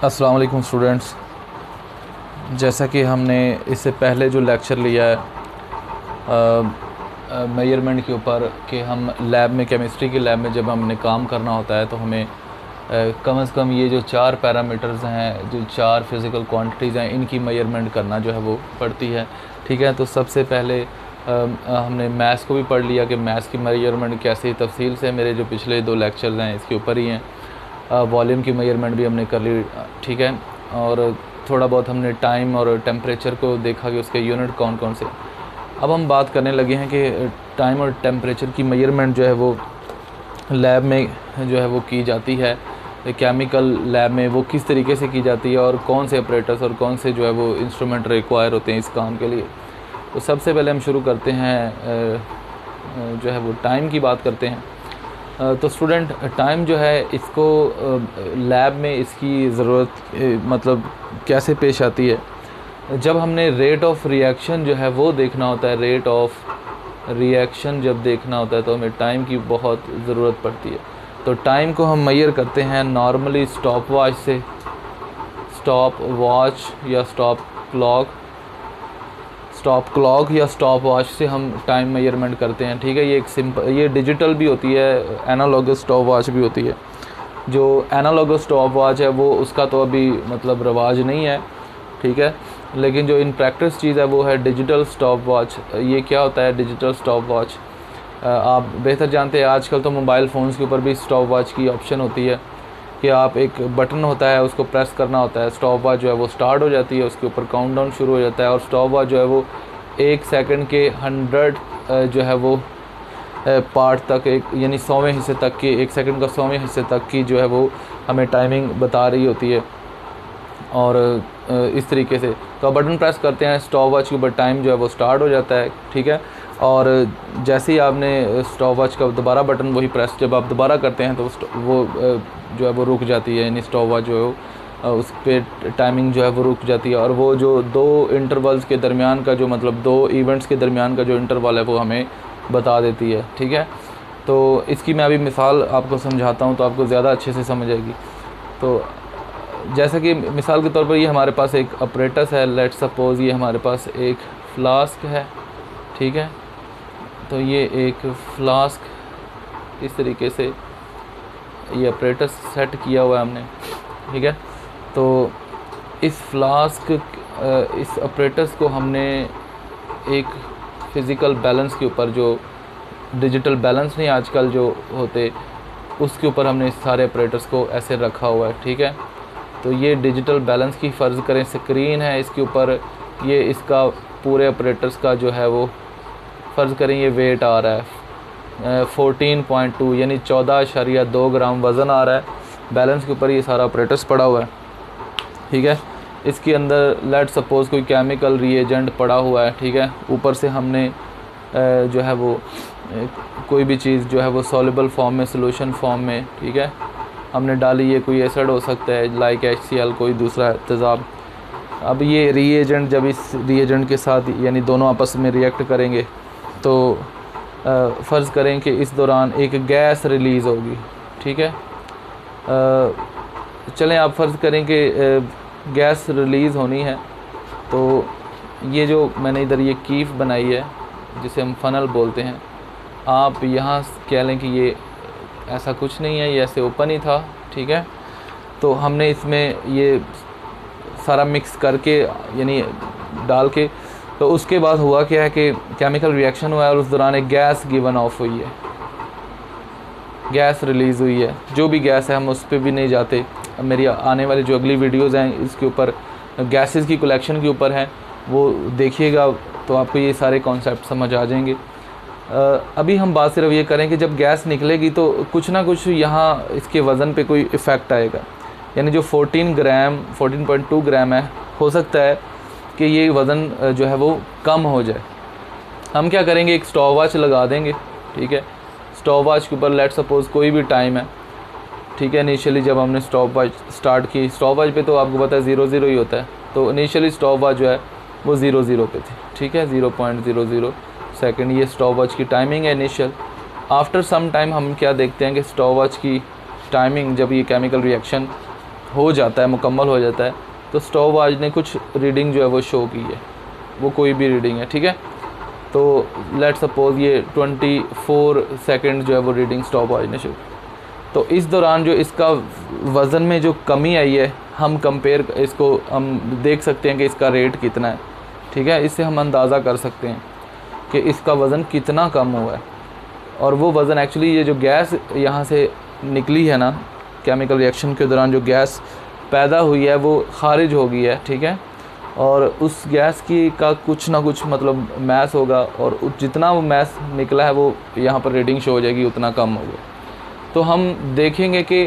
अस्सलाम वालेकुम स्टूडेंट्स। जैसा कि हमने इससे पहले जो लेक्चर लिया है मेजरमेंट के ऊपर कि हम लैब में केमिस्ट्री की लैब में जब हमने काम करना होता है तो हमें कम से कम ये जो 4 पैरामीटर्स हैं, जो 4 फिज़िकल क्वांटिटीज़ हैं, इनकी मेजरमेंट करना जो है वो पड़ती है। ठीक है, तो सबसे पहले हमने मैथ्स को भी पढ़ लिया कि मैथ्स की मेजरमेंट कैसे तफसील से, मेरे जो पिछले 2 लेक्चर्स हैं इसके ऊपर ही हैं। वॉल्यूम की मेजरमेंट भी हमने कर ली। ठीक है, और थोड़ा बहुत हमने टाइम और टेम्परेचर को देखा कि उसके यूनिट कौन कौन से। अब हम बात करने लगे हैं कि टाइम और टेम्परेचर की मेजरमेंट जो है वो लैब में जो है वो की जाती है, केमिकल लैब में वो किस तरीके से की जाती है और कौन से ऑपरेटर्स और कौन से जो है वो इंस्ट्रूमेंट रिक्वायर होते हैं इस काम के लिए। तो सबसे पहले हम शुरू करते हैं जो है वो टाइम की बात करते हैं। तो स्टूडेंट, टाइम जो है इसको लैब में इसकी ज़रूरत मतलब कैसे पेश आती है। जब हमने रेट ऑफ रिएक्शन जो है वो देखना होता है, रेट ऑफ रिएक्शन जब देखना होता है तो हमें टाइम की बहुत ज़रूरत पड़ती है। तो टाइम को हम मेजर करते हैं नॉर्मली स्टॉप वॉच से, स्टॉप वॉच या स्टॉप क्लॉक या स्टॉप वॉच से हम टाइम मेजरमेंट करते हैं। ठीक है, ये एक सिंपल, ये डिजिटल भी होती है, एनालॉगस स्टॉप वॉच भी होती है। जो एनालॉगस स्टॉप वॉच है वो उसका तो अभी मतलब रवाज नहीं है, ठीक है, लेकिन जो इन प्रैक्टिस चीज़ है वो है डिजिटल स्टॉप वॉच। ये क्या होता है डिजिटल स्टॉप वॉच? आप बेहतर जानते हैं, आजकल तो मोबाइल फ़ोन्स के ऊपर भी स्टॉप वॉच की ऑप्शन होती है कि आप एक बटन होता है उसको प्रेस करना होता है, स्टॉप वॉच जो है वो स्टार्ट हो जाती है, उसके ऊपर काउंटडाउन शुरू हो जाता है और स्टॉप वॉच जो है वो 1 सेकंड के 100 जो है वो पार्ट तक, एक यानी 100वें हिस्से तक की, 1 सेकंड का 100वें हिस्से तक की जो है वो हमें टाइमिंग बता रही होती है। और इस तरीके से तो आप बटन प्रेस करते हैं, स्टॉप वॉच के ऊपर टाइम जो है वो स्टार्ट हो जाता है। ठीक है, और जैसे ही आपने स्टॉप वॉच का दोबारा बटन वही प्रेस जब आप दोबारा करते हैं तो वो जो है वो रुक जाती है, यानी स्टॉप वॉच जो है उस पर टाइमिंग जो है वो रुक जाती है। और वो जो 2 इंटरवल्स के दरमियान का जो मतलब 2 इवेंट्स के दरमियान का जो इंटरवल है वो हमें बता देती है। ठीक है, तो इसकी मैं अभी मिसाल आपको समझाता हूँ तो आपको ज़्यादा अच्छे से समझ आएगी। तो जैसा कि मिसाल के तौर पर ये हमारे पास एक अपरेटस है, लेट्स सपोज़ ये हमारे पास एक फ्लास्क है। ठीक है, तो ये एक फ्लास्क इस तरीके से ये अपरेटस सेट किया हुआ है हमने। ठीक है, तो इस फ्लास्क इस अपरेटस को हमने एक फ़िज़िकल बैलेंस के ऊपर, जो डिजिटल बैलेंस नहीं आजकल जो होते, उसके ऊपर हमने इस सारे अपरेटस को ऐसे रखा हुआ है। ठीक है, तो ये डिजिटल बैलेंस की फ़र्ज़ करें स्क्रीन है, इसके ऊपर ये इसका पूरे ऑपरेटर्स का जो है वो फ़र्ज़ करें ये वेट आ रहा है 14.2 यानी 14.2 ग्राम वज़न आ रहा है। बैलेंस के ऊपर ये सारा ऑपरेटर्स पड़ा हुआ है। ठीक है, इसके अंदर लेट सपोज़ कोई केमिकल रिएजेंट पड़ा हुआ है। ठीक है, ऊपर से हमने जो है वो कोई भी चीज़ जो है वो सॉल्युबल फॉर्म में, सोल्यूशन फॉर्म में, ठीक है, हमने डाली। ये कोई एसिड हो सकता है लाइक HCl, कोई दूसरा तेज़ाब। अब ये रिएजेंट जब इस रिएजेंट के साथ यानी दोनों आपस में रिएक्ट करेंगे तो फ़र्ज़ करें कि इस दौरान एक गैस रिलीज़ होगी। ठीक है, चलें आप फ़र्ज़ करें कि गैस रिलीज़ होनी है, तो ये जो मैंने इधर ये कीफ बनाई है जिसे हम फ़नल बोलते हैं, आप यहाँ कह लें कि ये ऐसा कुछ नहीं है, ये ऐसे ओपन ही था। ठीक है, तो हमने इसमें ये सारा मिक्स करके यानी डाल के, तो उसके बाद हुआ क्या है कि केमिकल रिएक्शन हुआ है और उस दौरान एक गैस गिवन ऑफ हुई है, गैस रिलीज़ हुई है। जो भी गैस है हम उस पर भी नहीं जाते, मेरी आने वाली जो अगली वीडियोज़ हैं इसके ऊपर गैसेस की कलेक्शन के ऊपर हैं, वो देखिएगा तो आपको ये सारे कॉन्सेप्ट समझ आ जाएंगे। अभी हम बात सिर्फ ये करें कि जब गैस निकलेगी तो कुछ ना कुछ यहाँ इसके वज़न पे कोई इफ़ेक्ट आएगा, यानी जो 14.2 ग्राम है, हो सकता है कि ये वज़न जो है वो कम हो जाए। हम क्या करेंगे, एक स्टॉप वॉच लगा देंगे। ठीक है, स्टॉप वॉच के ऊपर लेट सपोज़ कोई भी टाइम है। ठीक है, इनिशियली जब हमने स्टॉप वॉच स्टार्ट की, स्टॉप वॉच पे तो आपको पता है 0 ही होता है, तो इनिशियली स्टॉप वॉच जो है वो 0 पे थी। ठीक है, 0.00 सेकंड ये स्टॉप वॉच की टाइमिंग है इनिशियल। आफ्टर सम टाइम हम क्या देखते हैं कि स्टॉप वॉच की टाइमिंग जब ये केमिकल रिएक्शन हो जाता है, मुकम्मल हो जाता है, तो स्टॉप वॉच ने कुछ रीडिंग जो है वो शो की है, वो कोई भी रीडिंग है, ठीक है। तो लेट सपोज ये 24 सेकंड जो है वो रीडिंग स्टॉप वॉच ने शो की। तो इस दौरान जो इसका वज़न में जो कमी आई है, हम कंपेयर इसको हम देख सकते हैं कि इसका रेट कितना है, ठीक है। इससे हम अंदाज़ा कर सकते हैं कि इसका वज़न कितना कम हुआ है। और वो वज़न एक्चुअली ये जो गैस यहाँ से निकली है ना, केमिकल रिएक्शन के दौरान जो गैस पैदा हुई है वो खारिज हो गई है, ठीक है। और उस गैस की का कुछ ना कुछ मतलब मैस होगा, और जितना वो मैस निकला है वो यहाँ पर रीडिंग शो हो जाएगी, उतना कम होगा। तो हम देखेंगे कि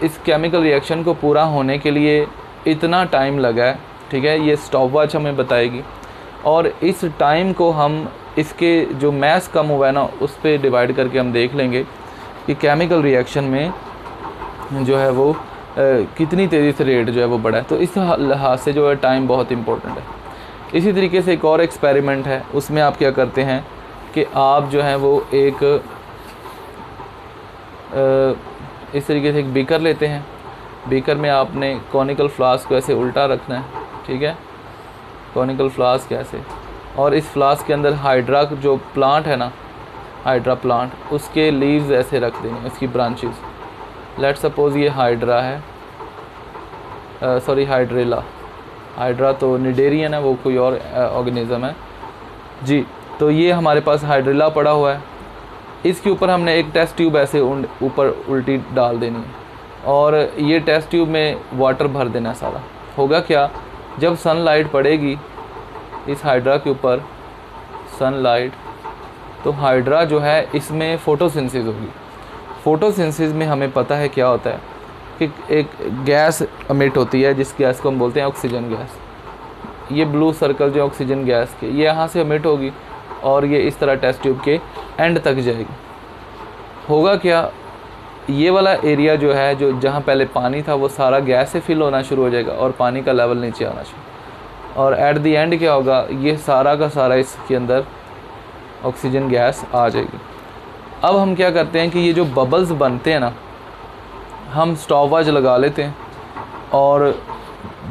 इस केमिकल रिएक्शन को पूरा होने के लिए इतना टाइम लगा है, ठीक है, ये स्टॉप वॉच हमें बताएगी। और इस टाइम को हम इसके जो मैस कम हुआ है ना उस पर डिवाइड करके हम देख लेंगे कि केमिकल रिएक्शन में जो है वो कितनी तेज़ी से रेट जो है वो बढ़ा है। तो इस लिहाज से जो है टाइम बहुत इम्पोर्टेंट है। इसी तरीके से एक और एक्सपेरिमेंट है, उसमें आप क्या करते हैं कि आप जो है वो एक इस तरीके से एक बीकर लेते हैं। बीकर में आपने कॉनिकल फ्लास्क को ऐसे उल्टा रखना है, ठीक है, कॉनिकल फ्लास्क ऐसे, और इस फ्लास्क के अंदर हाइड्रा जो प्लांट है ना, हाइड्रा प्लांट, उसके लीव्स ऐसे रख देंगे, उसकी ब्रांचेस। लेट सपोज ये हाइड्रा है, सॉरी हाइड्रेला, हाइड्रा तो निडेरियन है, वो कोई और ऑर्गेनिज़म है जी। तो ये हमारे पास हाइड्रेला पड़ा हुआ है, इसके ऊपर हमने एक टेस्ट ट्यूब ऐसे ऊपर उल्टी डाल देनी है, और ये टेस्ट ट्यूब में वाटर भर देना है सारा। होगा क्या, जब सनलाइट पड़ेगी इस हाइड्रा के ऊपर, सनलाइट, तो हाइड्रा जो है इसमें फ़ोटोसिंथेसिस होगी। फ़ोटोसिंथेसिस में हमें पता है क्या होता है कि एक गैस अमिट होती है, जिस गैस को हम बोलते हैं ऑक्सीजन गैस। ये ब्लू सर्कल जो ऑक्सीजन गैस के, ये यहाँ से अमिट होगी और ये इस तरह टेस्ट ट्यूब के एंड तक जाएगी। होगा क्या, ये वाला एरिया जो है, जो जहाँ पहले पानी था, वो सारा गैस से फिल होना शुरू हो जाएगा और पानी का लेवल नीचे आना शुरू। और एट द एंड क्या होगा, ये सारा का सारा इसके अंदर ऑक्सीजन गैस आ जाएगी। अब हम क्या करते हैं कि ये जो बबल्स बनते हैं ना, हम स्टॉप वॉच लगा लेते हैं, और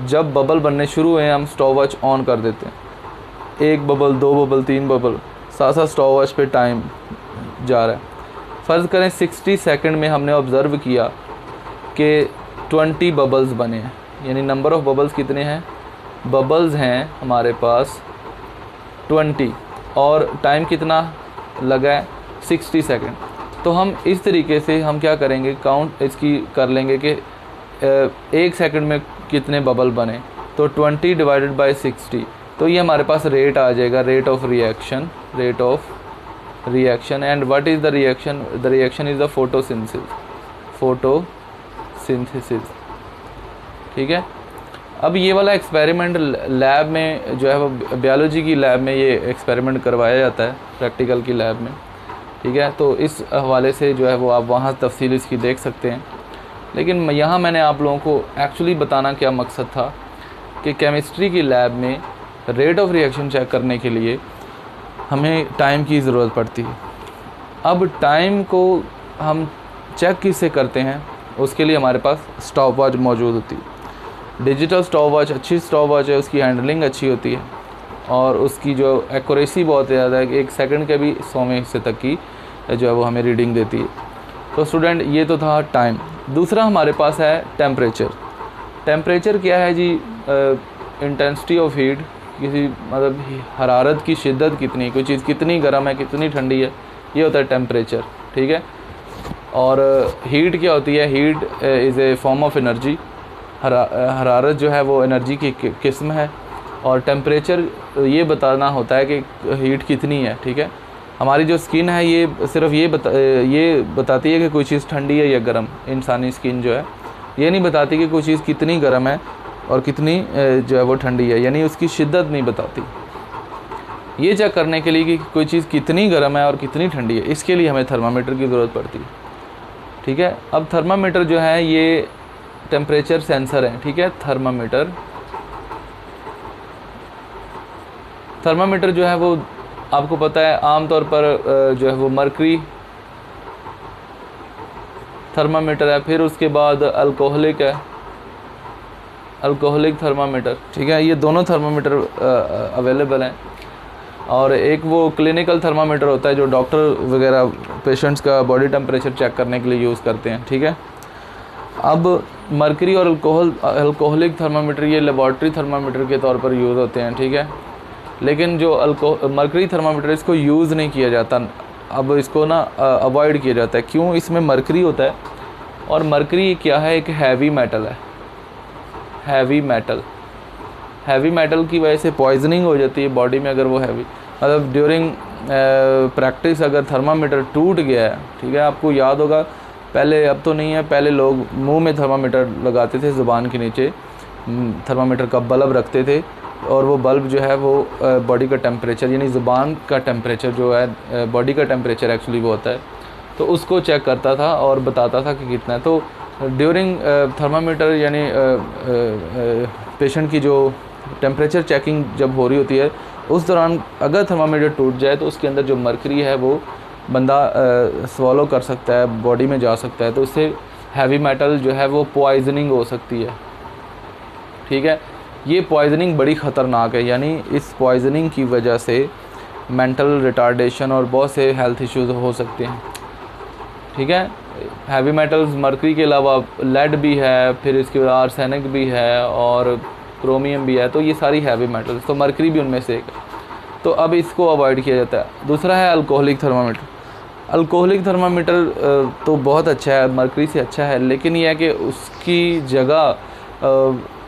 जब बबल बनने शुरू हुए हम स्टॉप वॉच ऑन कर देते हैं। 1 बबल, 2 बबल, 3 बबल, साथ साथ स्टॉप वॉच पे टाइम जा रहा है। फ़र्ज़ करें 60 सेकंड में हमने ऑब्ज़र्व किया कि 20 बबल्स बने हैं, यानी नंबर ऑफ़ बबल्स कितने हैं, बबल्स हैं हमारे पास 20, और टाइम कितना लगा है 60 सेकंड। तो हम इस तरीके से हम क्या करेंगे, काउंट इसकी कर लेंगे कि 1 सेकंड में कितने बबल बने, तो 20 डिवाइडेड बाय 60, तो ये हमारे पास रेट आ जाएगा, rate of reaction, rate of reaction. And what is the reaction, the reaction is the photosynthesis, photosynthesis, ठीक है। अब ये वाला एक्सपेरिमेंट लैब में जो है वो बायोलॉजी की लैब में ये एक्सपेरिमेंट करवाया जाता है, प्रैक्टिकल की लैब में, ठीक है। तो इस हवाले से जो है वो आप वहाँ तफसील इसकी देख सकते हैं। लेकिन यहाँ मैंने आप लोगों को एक्चुअली बताना क्या मकसद था कि केमिस्ट्री की लैब में रेट ऑफ रिएक्शन चेक करने के लिए हमें टाइम की ज़रूरत पड़ती है। अब टाइम को हम चेक किससे करते हैं, उसके लिए हमारे पास स्टॉप वॉच मौजूद होती है। डिजिटल स्टॉप वॉच अच्छी स्टॉप वॉच है, उसकी हैंडलिंग अच्छी होती है और उसकी जो एक्यूरेसी बहुत ज़्यादा है, 1 सेकंड के भी 100वें हिस्से तक की जो है वो हमें रीडिंग देती है। तो स्टूडेंट, ये तो था टाइम। दूसरा हमारे पास है टेम्परेचर। टेम्परेचर क्या है जी, इंटेंसिटी ऑफ हीट, किसी मतलब हरारत की शिद्दत कितनी, कोई चीज़ कितनी गर्म है, कितनी ठंडी है, ये होता है टेम्परेचर, ठीक है। और हीट क्या होती है, heat is a form of energy, हरारत जो है वो एनर्जी की किस्म है। और टेम्परेचर ये बताना होता है कि हीट कितनी है, ठीक है। हमारी जो स्किन है ये सिर्फ ये बताती है कि कोई चीज़ ठंडी है या गर्म। इंसानी स्किन जो है ये नहीं बताती कि कोई चीज़ कितनी गर्म है और कितनी जो है वो ठंडी है, यानी उसकी शिद्दत नहीं बताती। ये चेक करने के लिए कि कोई चीज़ कितनी गर्म है और कितनी ठंडी है, इसके लिए हमें थर्मामीटर की ज़रूरत पड़ती है, ठीक है। अब थर्मामीटर जो है ये टेम्परेचर सेंसर है, ठीक है। थर्मामीटर जो है वो आपको पता है आमतौर पर जो है वो मरकरी थर्मामीटर है। फिर उसके बाद अल्कोहलिक है, अल्कोहलिक थर्मामीटर, ठीक है। ये दोनों थर्मामीटर अवेलेबल हैं। और एक वो क्लिनिकल थर्मामीटर होता है जो डॉक्टर वगैरह पेशेंट्स का बॉडी टेम्परेचर चेक करने के लिए यूज़ करते हैं, ठीक है। अब मरकरी और अल्कोहलिक थर्मामीटर ये लेबॉर्ट्री थर्मामीटर के तौर पर यूज़ होते हैं, ठीक है। लेकिन जो मरकरी थर्मामीटर इसको यूज़ नहीं किया जाता, अब इसको ना अवॉइड किया जाता है। क्यों? इसमें मरकरी होता है और मरकरी क्या है, एक हैवी मेटल है। हैवी मेटल की वजह से पॉइजनिंग हो जाती है बॉडी में। अगर वो हैवी मतलब ड्यूरिंग प्रैक्टिस अगर थर्मामीटर टूट गया है, ठीक है, आपको याद होगा पहले, अब तो नहीं है, पहले लोग मुंह में थर्मामीटर लगाते थे, ज़ुबान के नीचे थर्मामीटर का बल्ब रखते थे और वो बल्ब जो है वो बॉडी का टेम्परेचर यानी ज़ुबान का टेम्परेचर जो है बॉडी का टेम्परेचर एक्चुअली वो होता है, तो उसको चेक करता था और बताता था कि कितना है। तो ड्यूरिंग थर्मामीटर यानी पेशेंट की जो टेम्परेचर चेकिंग जब हो रही होती है उस दौरान अगर थर्मामीटर टूट जाए तो उसके अंदर जो मरकरी है वो बंदा स्वॉलो कर सकता है, बॉडी में जा सकता है, तो उससे हैवी मेटल जो है वो पॉइजनिंग हो सकती है, ठीक है। ये पॉइजनिंग बड़ी ख़तरनाक है, यानी इस पॉइजनिंग की वजह से मेंटल रिटार्डेशन और बहुत से हेल्थ इश्यूज़ हो सकते हैं, ठीक है। हैवी मेटल्स मरकरी के अलावा लेड भी है, फिर इसके बाद आर्सेनिक भी है और क्रोमियम भी है, तो ये सारी हैवी मेटल्स, तो मरकरी भी उनमें से एक है। तो अब इसको अवॉइड किया जाता है। दूसरा है अल्कोहलिक थर्मामीटर। अल्कोहलिक थर्मामीटर तो बहुत अच्छा है, मरकरी से अच्छा है, लेकिन यह है कि उसकी जगह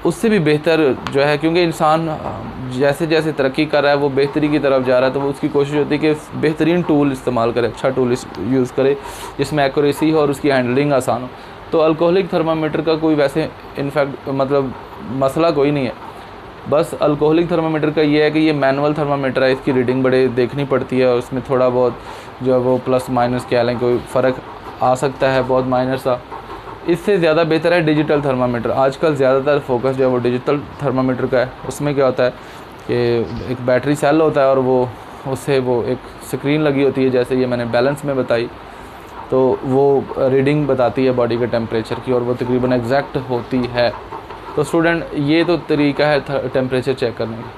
उससे भी बेहतर जो है, क्योंकि इंसान जैसे जैसे तरक्की कर रहा है वो बेहतरी की तरफ जा रहा है, तो वो उसकी कोशिश होती है कि बेहतरीन टूल इस्तेमाल करे, अच्छा टूल यूज़ करे जिसमें एक्यूरेसी हो और उसकी हैंडलिंग आसान हो। तो अल्कोहलिक थर्मामीटर का कोई वैसे इनफैक्ट मतलब मसला कोई नहीं है। बस अल्कोहलिक थर्मामीटर का ये है कि ये मैनुअल थर्मामीटर है, इसकी रीडिंग बड़े देखनी पड़ती है और उसमें थोड़ा बहुत जो है वो प्लस माइनस कह लें कोई फ़र्क आ सकता है, बहुत माइनर सा। इससे ज़्यादा बेहतर है डिजिटल थर्मामीटर। आजकल ज़्यादातर फोकस जो है वो डिजिटल थर्मामीटर का है। उसमें क्या होता है कि एक बैटरी सेल होता है और वो उससे वो एक स्क्रीन लगी होती है, जैसे ये मैंने बैलेंस में बताई, तो वो रीडिंग बताती है बॉडी के टेम्परेचर की और वो तकरीबन एग्जैक्ट होती है। तो स्टूडेंट ये तो तरीका है टेम्परेचर चेक करने का।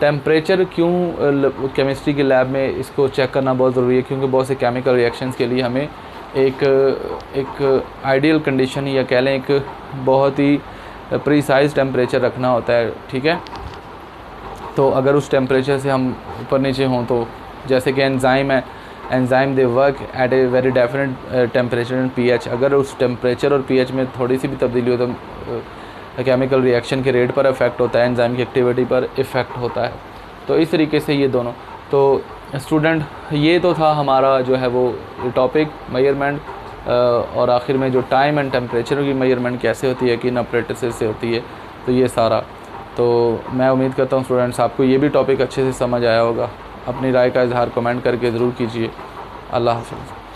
टेम्परेचर क्यों केमिस्ट्री के लैब में इसको चेक करना बहुत ज़रूरी है, क्योंकि बहुत से केमिकल रिएक्शंस के लिए हमें एक आइडियल कंडीशन या कह लें एक बहुत ही प्रीसाइज टेम्परेचर रखना होता है, ठीक है। तो अगर उस टेम्परेचर से हम ऊपर नीचे हों, तो जैसे कि एंजाइम है, enzyme they work at a very definite temperature and pH. अगर उस टेम्परेचर और पीएच में थोड़ी सी भी तब्दीली हो तो केमिकल रिएक्शन के रेट पर इफ़ेक्ट होता है, एंजाइम की एक्टिविटी पर इफ़ेक्ट होता है। तो इस तरीके से ये दोनों। तो स्टूडेंट ये तो था हमारा जो है वो टॉपिक मेजरमेंट, और आखिर में जो टाइम एंड टेम्परेचर की मेजरमेंट कैसे होती है, किन अप्रेटिसेस से होती है, तो ये सारा। तो मैं उम्मीद करता हूँ स्टूडेंट्स आपको ये भी टॉपिक अच्छे से समझ आया होगा। अपनी राय का इजहार कमेंट करके ज़रूर कीजिए। अल्लाह हाफ़िज़।